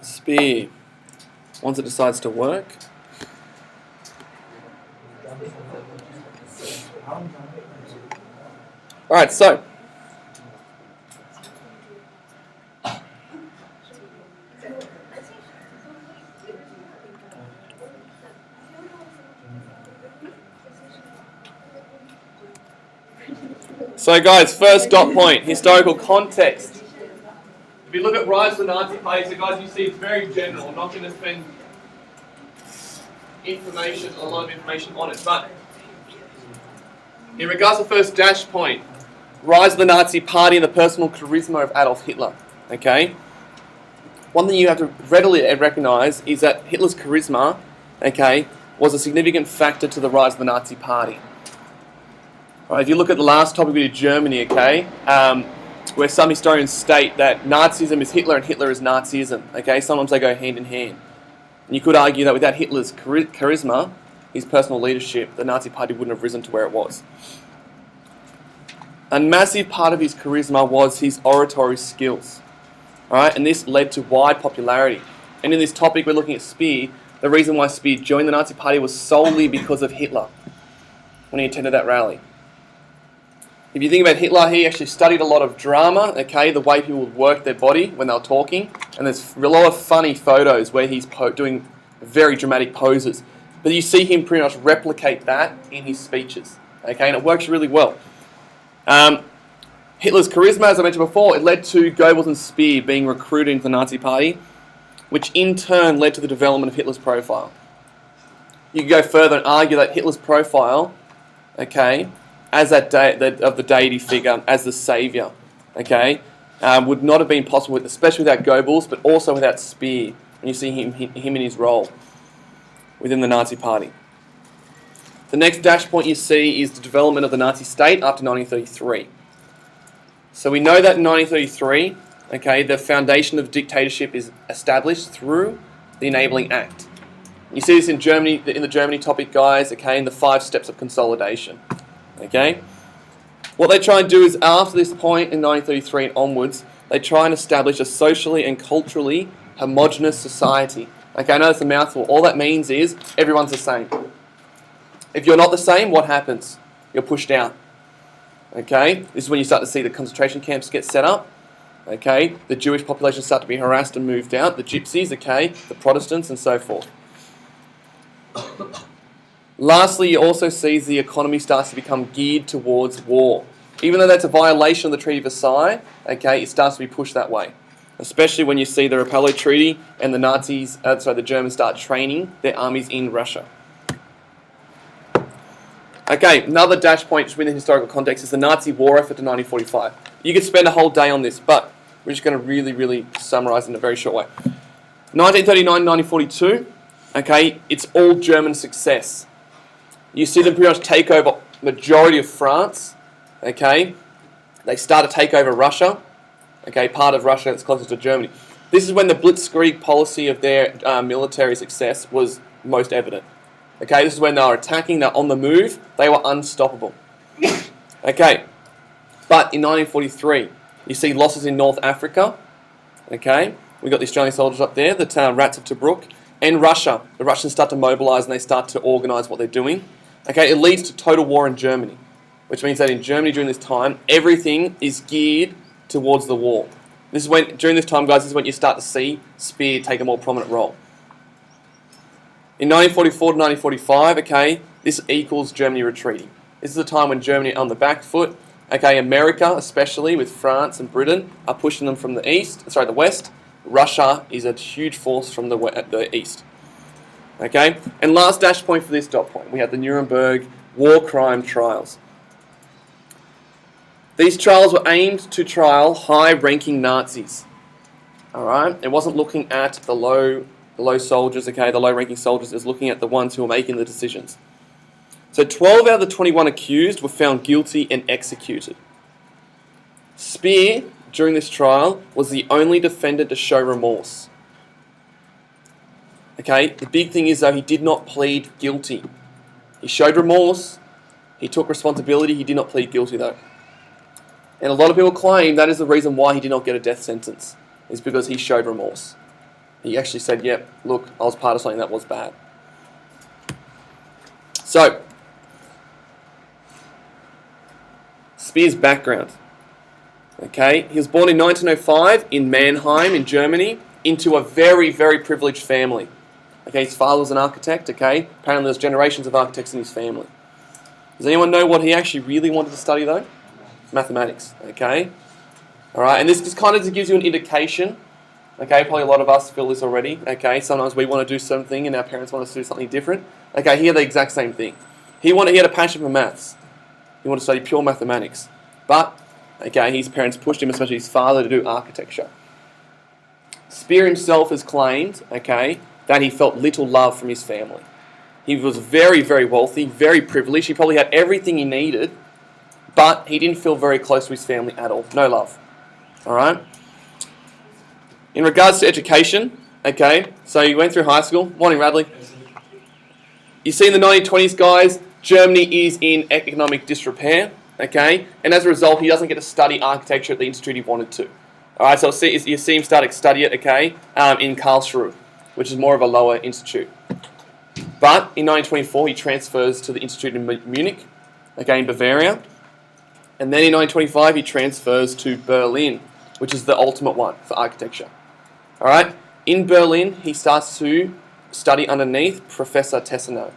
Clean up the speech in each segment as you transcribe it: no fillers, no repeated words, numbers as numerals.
Speer. Once it decides to work. Alright, so guys, first dot point, historical context. If you look at Rise of the Nazi Party, so guys, you see it's very general. I'm not going to spend a lot of information on it, but in regards to the first dash point, Rise of the Nazi Party and the personal charisma of Adolf Hitler. Okay? One thing you have to readily recognise is that Hitler's charisma, okay, was a significant factor to the rise of the Nazi Party. Right, if you look at the last topic we did, Germany, okay, where some historians state that Nazism is Hitler and Hitler is Nazism. Okay, sometimes they go hand in hand. And you could argue that without Hitler's charisma, his personal leadership, the Nazi Party wouldn't have risen to where it was. A massive part of his charisma was his oratory skills. Alright, and this led to wide popularity. And in this topic we're looking at Speer. The reason why Speer joined the Nazi Party was solely because of Hitler when he attended that rally. If you think about Hitler, he actually studied a lot of drama, okay, the way people would work their body when they were talking. And there's a lot of funny photos where he's doing very dramatic poses. But you see him pretty much replicate that in his speeches. Okay, and it works really well. Hitler's charisma, as I mentioned before, it led to Goebbels and Speer being recruited into the Nazi Party, which in turn led to the development of Hitler's profile. You could go further and argue that Hitler's profile, okay, as of the deity figure, as the saviour, okay, would not have been possible, especially without Goebbels, but also without Speer. And you see him in his role within the Nazi Party. The next dash point you see is the development of the Nazi state after 1933. So we know that in 1933, okay, the foundation of dictatorship is established through the Enabling Act. You see this in Germany, in the Germany topic, guys, okay, in the 5 steps of consolidation. Okay? What they try and do is, after this point in 1933 and onwards, they try and establish a socially and culturally homogenous society. Okay, I know it's a mouthful. All that means is everyone's the same. If you're not the same, what happens? You're pushed out. Okay? This is when you start to see the concentration camps get set up. Okay? The Jewish population start to be harassed and moved out. The gypsies, okay? The Protestants and so forth. Lastly, you also see the economy starts to become geared towards war. Even though that's a violation of the Treaty of Versailles, okay, it starts to be pushed that way. Especially when you see the Rapallo Treaty and the Germans start training their armies in Russia. Okay, another dash point just within the historical context is the Nazi war effort in 1945. You could spend a whole day on this, but we're just going to really summarise in a very short way. 1939-1942, okay, it's all German success. You see them pretty much take over majority of France, okay? They start to take over Russia, okay, part of Russia that's closest to Germany. This is when the blitzkrieg policy of their military success was most evident. Okay, this is when they were attacking, they're on the move, they were unstoppable. Okay, but in 1943, you see losses in North Africa, okay? We got the Australian soldiers up there, the Rats of Tobruk, and Russia. The Russians start to mobilise and they start to organise what they're doing. Okay, it leads to total war in Germany, which means that in Germany during this time, everything is geared towards the war. This is when, during this time, guys, this is when you start to see Speer take a more prominent role. In 1944 to 1945, okay, this equals Germany retreating. This is a time when Germany are on the back foot. Okay, America, especially with France and Britain, are pushing them from the west. Russia is a huge force from the east. Okay, and last dash point for this dot point, we have the Nuremberg war crime trials. These trials were aimed to trial high-ranking Nazis. All right, it wasn't looking at the low soldiers, okay, the low-ranking soldiers. It was looking at the ones who were making the decisions. So 12 out of the 21 accused were found guilty and executed. Speer, during this trial, was the only defendant to show remorse. Okay, the big thing is though, he did not plead guilty. He showed remorse, he took responsibility, he did not plead guilty though. And a lot of people claim that is the reason why he did not get a death sentence, is because he showed remorse. He actually said, yep, look, I was part of something that was bad. So, Speer's background. Okay, he was born in 1905 in Mannheim in Germany into a very, very privileged family. Okay, his father was an architect, okay? Apparently there's generations of architects in his family. Does anyone know what he actually really wanted to study though? Mathematics, okay? Alright, and this just kind of gives you an indication. Okay, probably a lot of us feel this already. Okay, sometimes we want to do something and our parents want us to do something different. Okay, he had the exact same thing. He had a passion for maths. He wanted to study pure mathematics. But, okay, his parents pushed him, especially his father, to do architecture. Speer himself has claimed, okay, that he felt little love from his family. He was very, very wealthy, very privileged. He probably had everything he needed, but he didn't feel very close to his family at all. No love. Alright? In regards to education, okay, so you went through high school. Morning, Radley. You see in the 1920s, guys, Germany is in economic disrepair, okay, and as a result, he doesn't get to study architecture at the institute he wanted to. Alright, so you see him start to study it, okay, in Karlsruhe, which is more of a lower institute. But in 1924, he transfers to the institute in Munich, okay, in Bavaria, and then in 1925, he transfers to Berlin, which is the ultimate one for architecture. Alright, in Berlin, he starts to study underneath Professor Tessenau.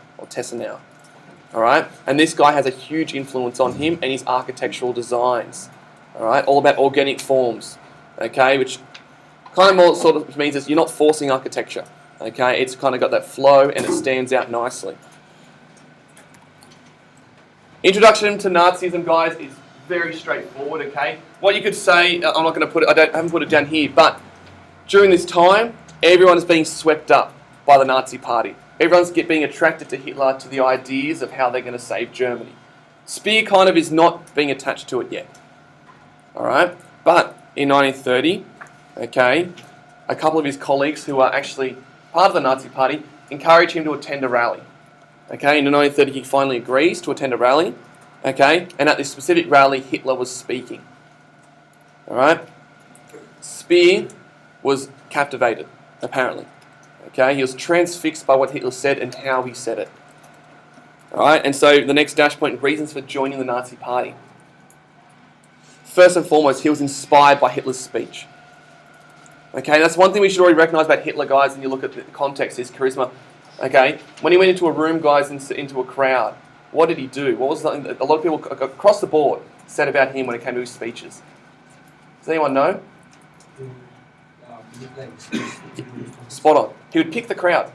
Alright, and this guy has a huge influence on him and his architectural designs. Alright, all about organic forms. Okay, which kind of more sort of means that you're not forcing architecture. Okay, it's kind of got that flow and it stands out nicely. Introduction to Nazism, guys, is very straightforward. Okay, what you could say, I'm not going to put it. I haven't put it down here, but during this time, everyone is being swept up by the Nazi Party. Everyone's being attracted to Hitler, to the ideas of how they're going to save Germany. Speer kind of is not being attached to it yet. Alright, but in 1930, okay, a couple of his colleagues who are actually part of the Nazi Party encourage him to attend a rally. Okay, in 1930 he finally agrees to attend a rally. Okay, and at this specific rally, Hitler was speaking. Alright, Speer was captivated, apparently. Okay, he was transfixed by what Hitler said and how he said it. Alright, and so the next dash point, reasons for joining the Nazi Party. First and foremost, he was inspired by Hitler's speech. Okay, that's one thing we should already recognise about Hitler, guys, and you look at the context, his charisma. Okay, when he went into a room, guys, into a crowd, what did he do? What was something that a lot of people across the board said about him when it came to his speeches? Does anyone know? Spot on. He would pick the crowd.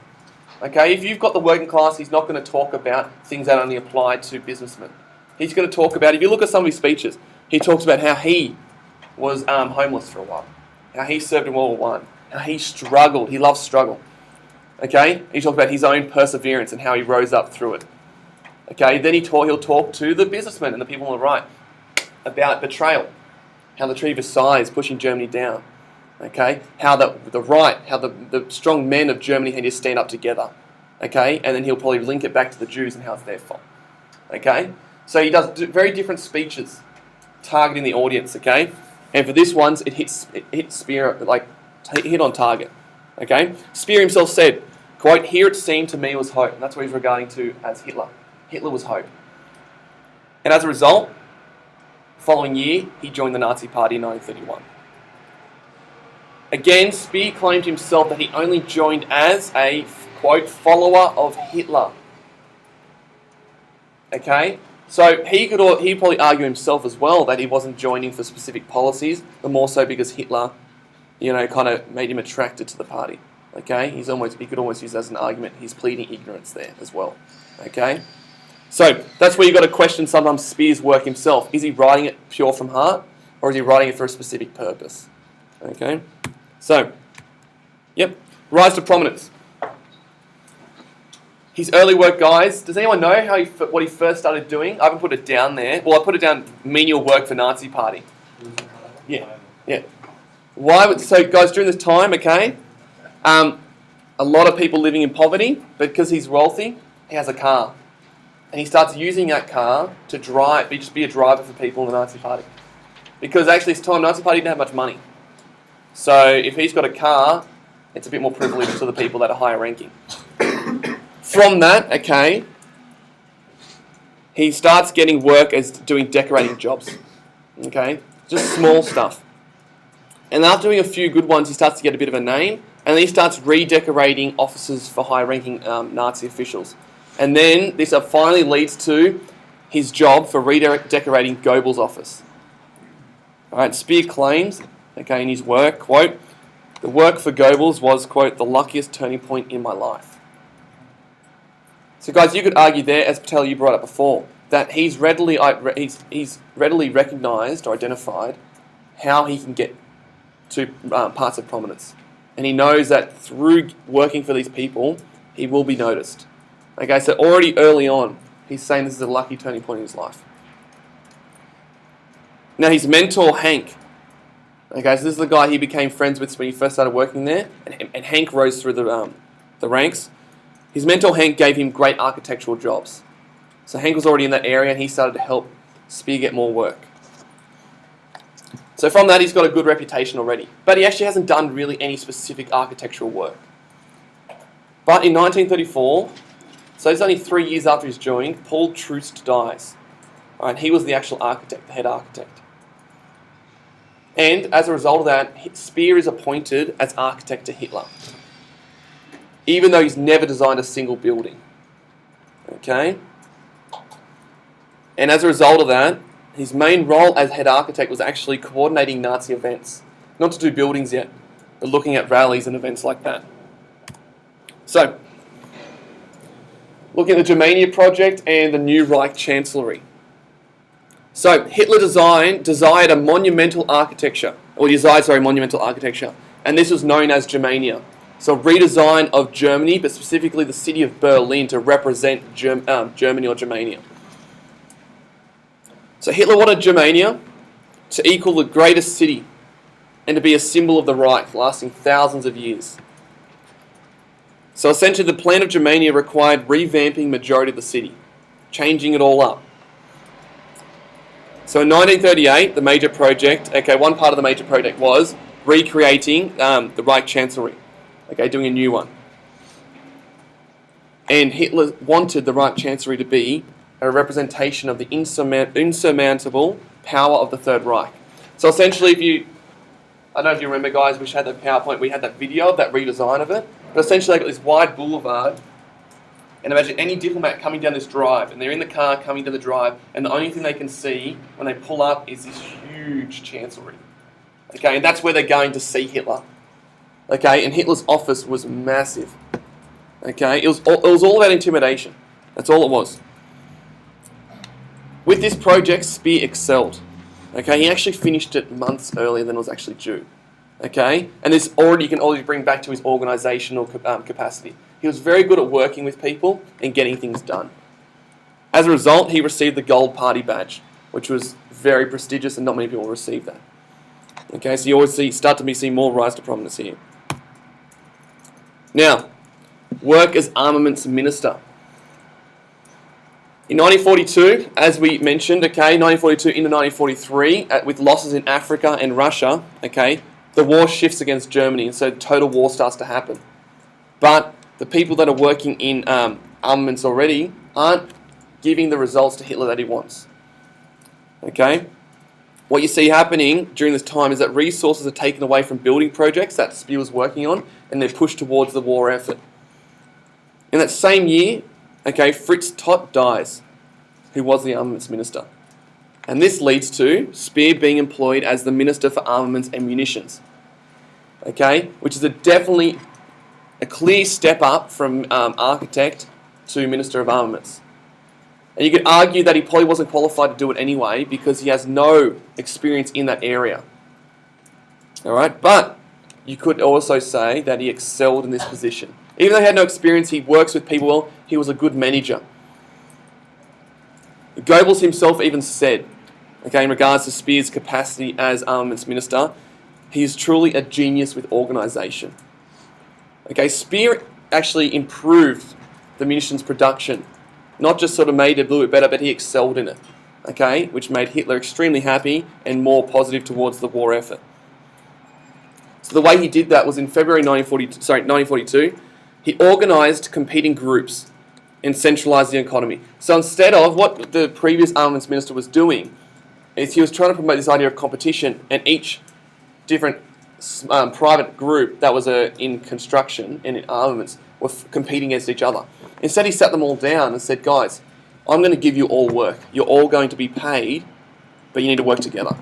Okay, if you've got the working class, he's not going to talk about things that only apply to businessmen. He's going to talk about, if you look at some of his speeches, he talks about how he was homeless for a while, how he served in World War I, how he struggled. He loved struggle. Okay, he talks about his own perseverance and how he rose up through it. Okay, then he'll talk to the businessmen and the people on the right about betrayal, how the Treaty of Versailles is pushing Germany down. Okay, how the strong men of Germany had to stand up together. Okay, and then he'll probably link it back to the Jews and how it's their fault. Okay, so he does very different speeches targeting the audience. Okay, and for this one's it hits Speer like hit on target. Okay, Speer himself said, quote, "Here it seemed to me was hope," and that's what he's regarding to as Hitler. Hitler was hope, and as a result, following year he joined the Nazi Party in 1931. Again, Speer claimed himself that he only joined as a, quote, follower of Hitler. Okay? So he'd probably argue himself as well that he wasn't joining for specific policies, but more so because Hitler, kind of made him attracted to the party. Okay? He could almost use that as an argument. He's pleading ignorance there as well. Okay? So that's where you've got to question sometimes Speer's work himself. Is he writing it pure from heart, or is he writing it for a specific purpose? Okay? So, rise to prominence. His early work, guys. Does anyone know what he first started doing? I haven't put it down there. Well, I put it down, menial work for Nazi Party. Yeah. Why? So, guys, during this time, okay, a lot of people living in poverty, but because he's wealthy, he has a car. And he starts using that car to drive, just be a driver for people in the Nazi Party. Because actually, this time, Nazi Party didn't have much money. So if he's got a car, it's a bit more privileged to the people that are higher ranking. From that, okay, he starts getting work as doing decorating jobs. Okay, just small stuff. And after doing a few good ones, he starts to get a bit of a name, and then he starts redecorating offices for high-ranking Nazi officials. And then this finally leads to his job for redecorating Goebbels' office. All right, Speer claims, okay, in his work, quote, "The work for Goebbels was, quote, the luckiest turning point in my life." So guys, you could argue there, as Patel you brought up before, that he's readily recognised or identified how he can get to parts of prominence. And he knows that through working for these people, he will be noticed. Okay, so already early on, he's saying this is a lucky turning point in his life. Now his mentor, Hank, okay, so this is the guy he became friends with when he first started working there, and Hank rose through the ranks. His mentor, Hank, gave him great architectural jobs. So Hank was already in that area, and he started to help Speer get more work. So from that, he's got a good reputation already. But he actually hasn't done really any specific architectural work. But in 1934, so it's only 3 years after he's joined, Paul Troost dies. All right, he was the actual architect, the head architect. And as a result of that, Speer is appointed as architect to Hitler, even though he's never designed a single building. Okay? And as a result of that, his main role as head architect was actually coordinating Nazi events. Not to do buildings yet, but looking at rallies and events like that. So, looking at the Germania project and the new Reich Chancellery. So, Hitler desired monumental architecture, and this was known as Germania. So, redesign of Germany, but specifically the city of Berlin to represent Germany or Germania. So Hitler wanted Germania to equal the greatest city and to be a symbol of the Reich, lasting thousands of years. So essentially the plan of Germania required revamping majority of the city, changing it all up. So in 1938, the major project, okay, one part of the major project was recreating the Reich Chancellery, okay, doing a new one. And Hitler wanted the Reich Chancellery to be a representation of the insurmountable power of the Third Reich. So essentially, I don't know if you remember, guys, we had that PowerPoint, we had that video of that redesign of it. But essentially, they've got this wide boulevard, and imagine any diplomat coming down this drive, and they're in the car coming down the drive, and the only thing they can see when they pull up is this huge chancellery. Okay, and that's where they're going to see Hitler. Okay, and Hitler's office was massive. Okay, it was all about intimidation. That's all it was. With this project, Speer excelled. Okay, he actually finished it months earlier than it was actually due. Okay, and this you can already bring back to his organisational capacity. He was very good at working with people and getting things done. As a result, he received the Gold Party badge, which was very prestigious, and not many people received that. Okay, so you always start to see more rise to prominence here. Now, work as armaments minister. In 1942, as we mentioned, okay, 1942 into 1943, with losses in Africa and Russia, okay, the war shifts against Germany, and so total war starts to happen. But the people that are working in armaments already aren't giving the results to Hitler that he wants. Okay? What you see happening during this time is that resources are taken away from building projects that Speer was working on, and they're pushed towards the war effort. In that same year, okay, Fritz Todt dies, who was the armaments minister. And this leads to Speer being employed as the Minister for Armaments and Munitions. Okay, which is definitely a clear step up from architect to Minister of Armaments. And you could argue that he probably wasn't qualified to do it anyway because he has no experience in that area. Alright, but you could also say that he excelled in this position. Even though he had no experience, he works with people well, he was a good manager. Goebbels himself even said, okay, in regards to Speer's capacity as armaments minister, he is truly a genius with organisation. Okay, Speer actually improved the munitions production. Not just sort of made it a little bit better, but he excelled in it. okay, which made Hitler extremely happy and more positive towards the war effort. So the way he did that was in February 1942, he organised competing groups and centralised the economy. So instead of what the previous armaments minister was doing, is he was trying to promote this idea of competition, and each different private group that was in construction and in armaments were competing against each other. Instead, he sat them all down and said, guys, I'm going to give you all work. You're all going to be paid, but you need to work together.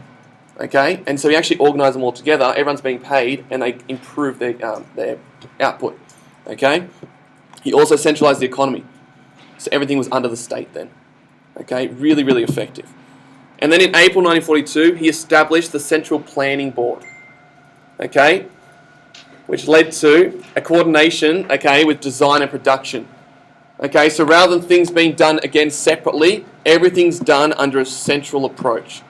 Okay? And so he actually organised them all together. Everyone's being paid, and they improved their output. Okay? He also centralised the economy. So everything was under the state then. Okay? Really, really effective. And then in April 1942, he established the Central Planning Board. Okay? Which led to a coordination, okay, with design and production. Okay, so rather than things being done again separately, everything's done under a central approach.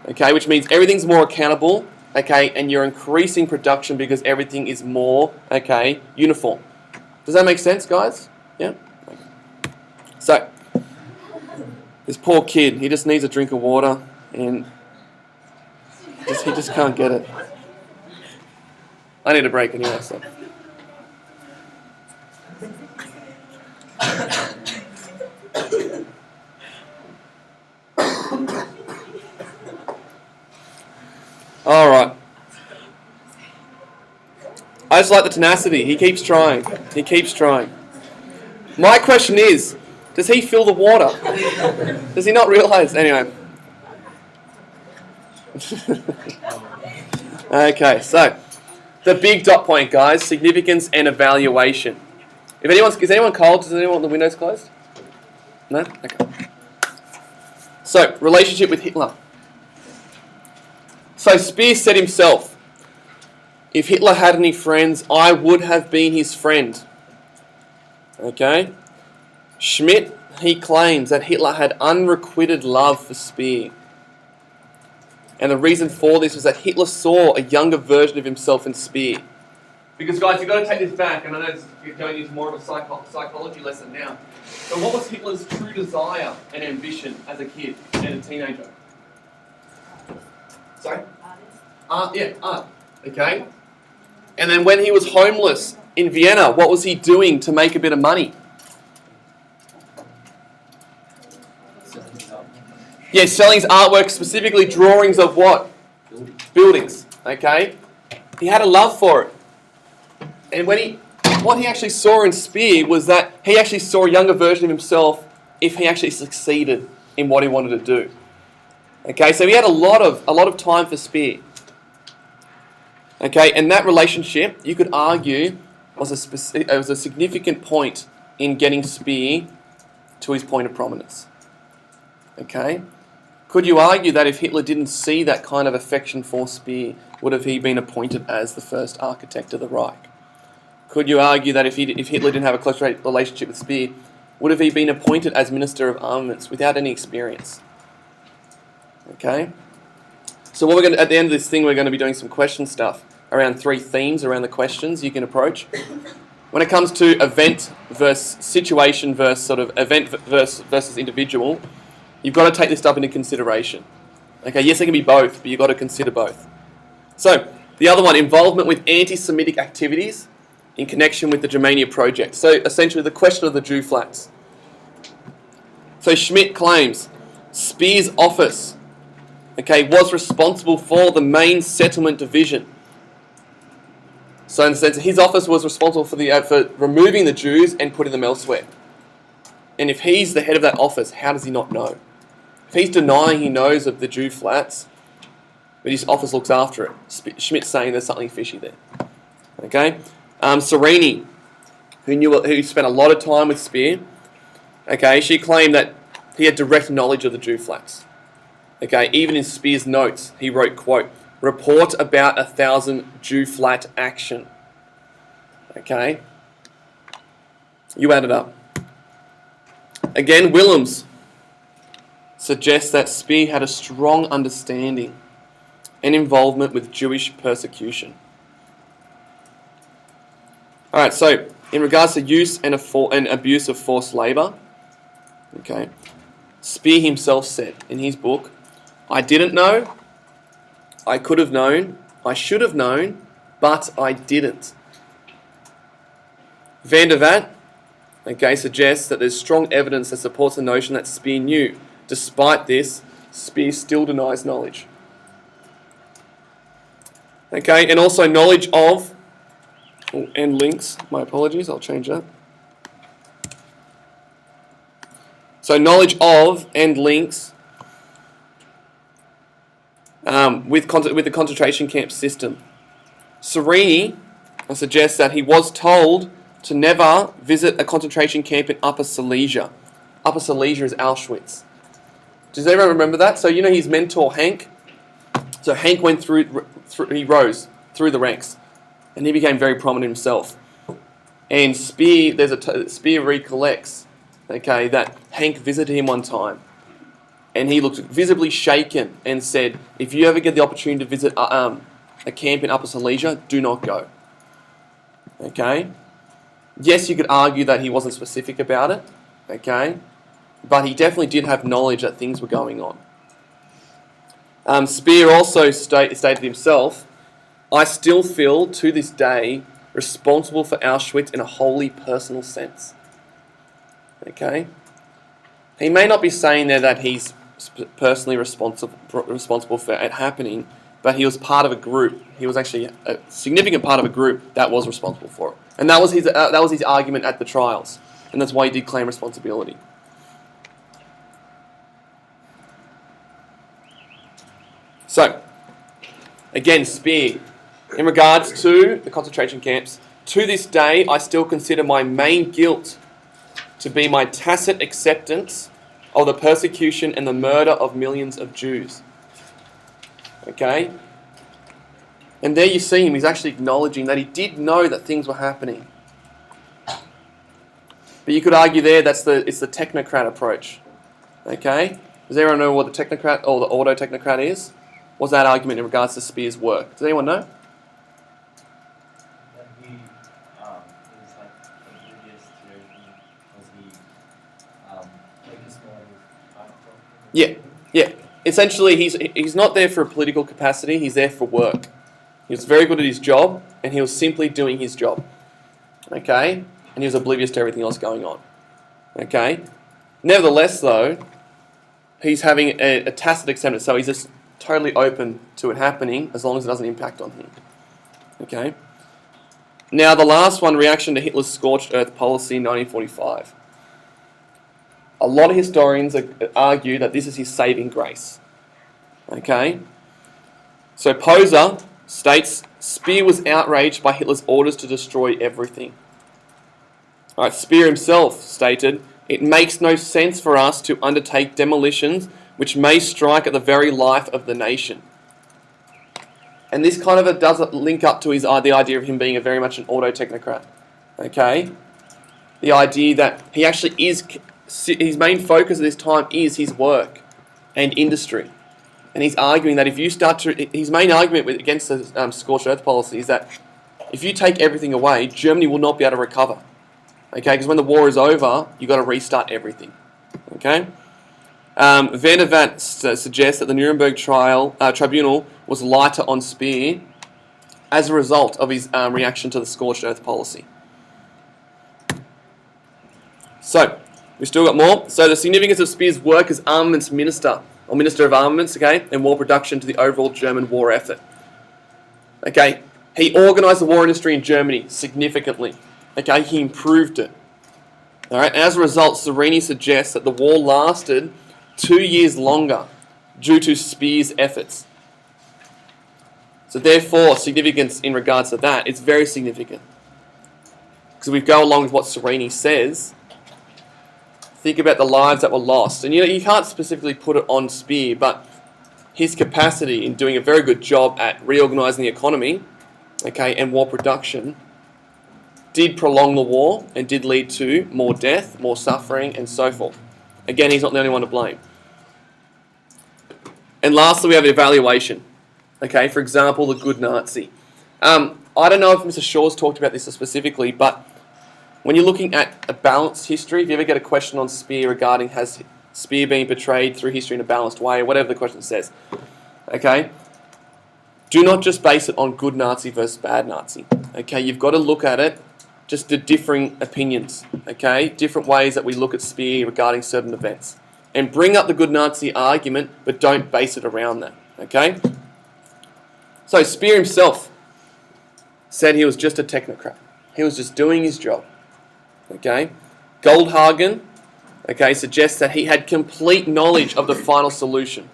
Okay, which means everything's more accountable, okay, and you're increasing production because everything is more, okay, uniform. Does that make sense, guys? Yeah? Okay. So, this poor kid, he just needs a drink of water, and he just can't get it. I need a break anyway, so. All right. I just like the tenacity. He keeps trying. He keeps trying. My question is, does he feel the water? Does he not realise? Anyway. Okay, so the big dot point, guys, significance and evaluation. Is anyone cold? Does anyone want the windows closed? No? Okay. So, relationship with Hitler. So Speer said himself, if Hitler had any friends, I would have been his friend. Okay? Schmidt, he claims that Hitler had unrequited love for Speer. And the reason for this was that Hitler saw a younger version of himself in Speer. Because guys, you've got to take this back, and I know it's going into more of a psychology lesson now. So what was Hitler's true desire and ambition as a kid and a teenager? Sorry? Art. Art. Okay? And then when he was homeless in Vienna, what was he doing to make a bit of money? Yeah, selling his artwork, specifically drawings of what? Buildings. Okay? He had a love for it. And what he actually saw in Speer was that he actually saw a younger version of himself if he actually succeeded in what he wanted to do. Okay, so he had a lot of time for Speer. Okay, and that relationship, you could argue, was a significant point in getting Speer to his point of prominence. Okay, could you argue that if Hitler didn't see that kind of affection for Speer, would have he been appointed as the first architect of the Reich? Could you argue that if Hitler didn't have a close relationship with Speer, would have he been appointed as Minister of Armaments without any experience? Okay? So what at the end of this thing, we're going to be doing some question stuff around 3 themes around the questions you can approach. When it comes to event versus situation versus sort of event versus individual, you've got to take this stuff into consideration. Okay, yes, it can be both, but you've got to consider both. So, the other one, involvement with anti-Semitic activities in connection with the Germania project. So, essentially, the question of the Jew flats. So, Schmidt claims Speer's office, okay, was responsible for the main settlement division. So, in the sense, his office was responsible for removing the Jews and putting them elsewhere. And if he's the head of that office, how does he not know? If he's denying he knows of the Jew flats, but his office looks after it, Schmidt's saying there's something fishy there. Okay? Serini, who spent a lot of time with Speer, okay, she claimed that he had direct knowledge of the Jew flats. Okay, even in Speer's notes, he wrote, quote, report about 1,000 Jew flat action. Okay? You add it up. Again, Willems suggests that Speer had a strong understanding and involvement with Jewish persecution. Alright, so in regards to use and abuse of forced labour, okay, Speer himself said in his book, "I didn't know, I could have known, I should have known, but I didn't." Van der Vat, suggests that there's strong evidence that supports the notion that Speer knew. Despite this, Speer still denies knowledge. And also knowledge of, and links, my apologies, I'll change that. So knowledge of and links with the concentration camp system. Serini suggests that he was told to never visit a concentration camp in Upper Silesia. Upper Silesia is Auschwitz. Does everyone remember that? So you know his mentor Hank? So Hank went he rose through the ranks and he became very prominent himself. And Speer, Speer recollects, that Hank visited him one time and he looked visibly shaken and said, if you ever get the opportunity to visit a camp in Upper Silesia, do not go. Yes, you could argue that he wasn't specific about it, but he definitely did have knowledge that things were going on. Speer also stated himself, "I still feel to this day responsible for Auschwitz in a wholly personal sense." He may not be saying there that he's personally responsible for it happening, but he was part of a group. He was actually a significant part of a group that was responsible for it. And that was his argument at the trials. And that's why he did claim responsibility. So, again, Speer, in regards to the concentration camps, to this day, I still consider my main guilt to be my tacit acceptance of the persecution and the murder of millions of Jews. And there you see him, he's actually acknowledging that he did know that things were happening. But you could argue there it's the technocrat approach. Does everyone know what the technocrat or the auto-technocrat is? What's that argument in regards to Speer's work? Does anyone know? That he is like oblivious to everything because he like his small Yeah. Essentially, he's not there for a political capacity, he's there for work. He was very good at his job, and he was simply doing his job. And he was oblivious to everything else going on. Nevertheless, though, he's having a tacit acceptance, so he's just totally open to it happening as long as it doesn't impact on him. Now, the last one, reaction to Hitler's scorched earth policy in 1945. A lot of historians argue that this is his saving grace. So Poser states, Speer was outraged by Hitler's orders to destroy everything. Speer himself stated, "It makes no sense for us to undertake demolitions which may strike at the very life of the nation." And this kind of does link up to the idea of him being very much an auto-technocrat. The idea that he actually is, his main focus at this time is his work and industry. And he's arguing that if you start to, his main argument against the scorched earth policy is that if you take everything away, Germany will not be able to recover. Because when the war is over, you've got to restart everything. Van der Vat suggests that the Nuremberg tribunal was lighter on Speer as a result of his reaction to the scorched earth policy. So, we've still got more. So the significance of Speer's work as armaments minister, or Minister of Armaments, and war production to the overall German war effort. He organised the war industry in Germany significantly. He improved it. As a result, Serini suggests that the war lasted 2 years longer due to Speer's efforts. So therefore, significance in regards to that, it's very significant. Because if we go along with what Serini says, think about the lives that were lost. And you can't specifically put it on Speer, but his capacity in doing a very good job at reorganising the economy, and war production, did prolong the war and did lead to more death, more suffering, and so forth. Again, he's not the only one to blame. And lastly, we have evaluation. For example, the good Nazi. I don't know if Mr. Shaw's talked about this specifically, but when you're looking at a balanced history, if you ever get a question on Speer regarding has Speer being portrayed through history in a balanced way, whatever the question says. Okay? Do not just base it on good Nazi versus bad Nazi. Okay? You've got to look at it, just the differing opinions. Okay? Different ways that we look at Speer regarding certain events. And bring up the good Nazi argument, but don't base it around that. Okay? So Speer himself said he was just a technocrat. He was just doing his job. Okay? Goldhagen, okay, suggests that he had complete knowledge of the final solution.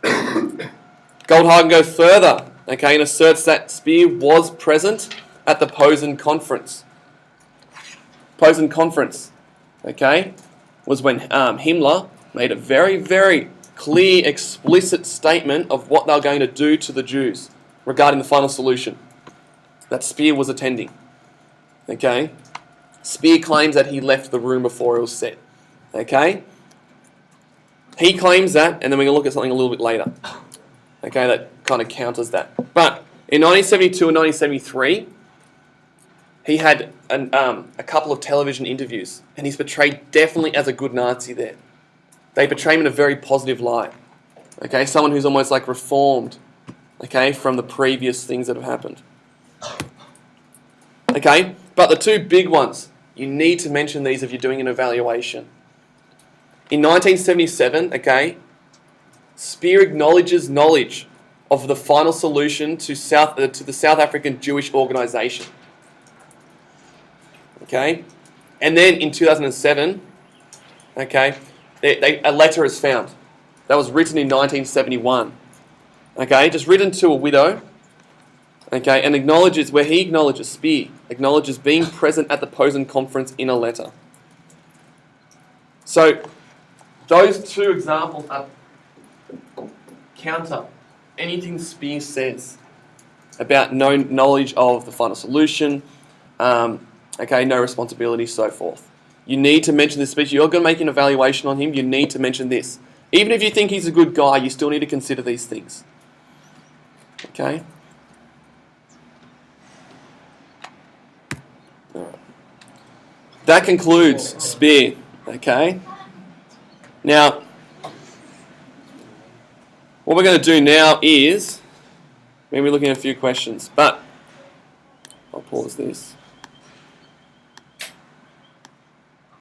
Goldhagen goes further, okay, and asserts that Speer was present at the Posen Conference. Posen Conference, okay, was when Himmler made a very, very clear, explicit statement of what they were going to do to the Jews regarding the final solution that Speer was attending. Okay? Speer claims that he left the room before it was set. Okay? He claims that, and then we're going to look at something a little bit later. Okay, that kind of counters that. But in 1972 and 1973, he had a couple of television interviews, and he's portrayed definitely as a good Nazi there. They portray him in a very positive light. Okay, someone who's almost like reformed, okay, from the previous things that have happened. Okay, but the two big ones, you need to mention these if you're doing an evaluation. In 1977, okay, Speer acknowledges knowledge of the final solution to the South African Jewish organisation. Okay, and then in 2007, okay, a letter is found that was written in 1971. Okay, just written to a widow. Okay, and Speer acknowledges being present at the Posen Conference in a letter. So, those two examples are counter anything Speer says about no knowledge of the final solution, okay, no responsibility, so forth. You need to mention this speech. You're going to make an evaluation on him, you need to mention this. Even if you think he's a good guy, you still need to consider these things. Okay? Alright. That concludes Speer. Okay? Now, what we're going to do now is, we're going to be looking at a few questions, but I'll pause this.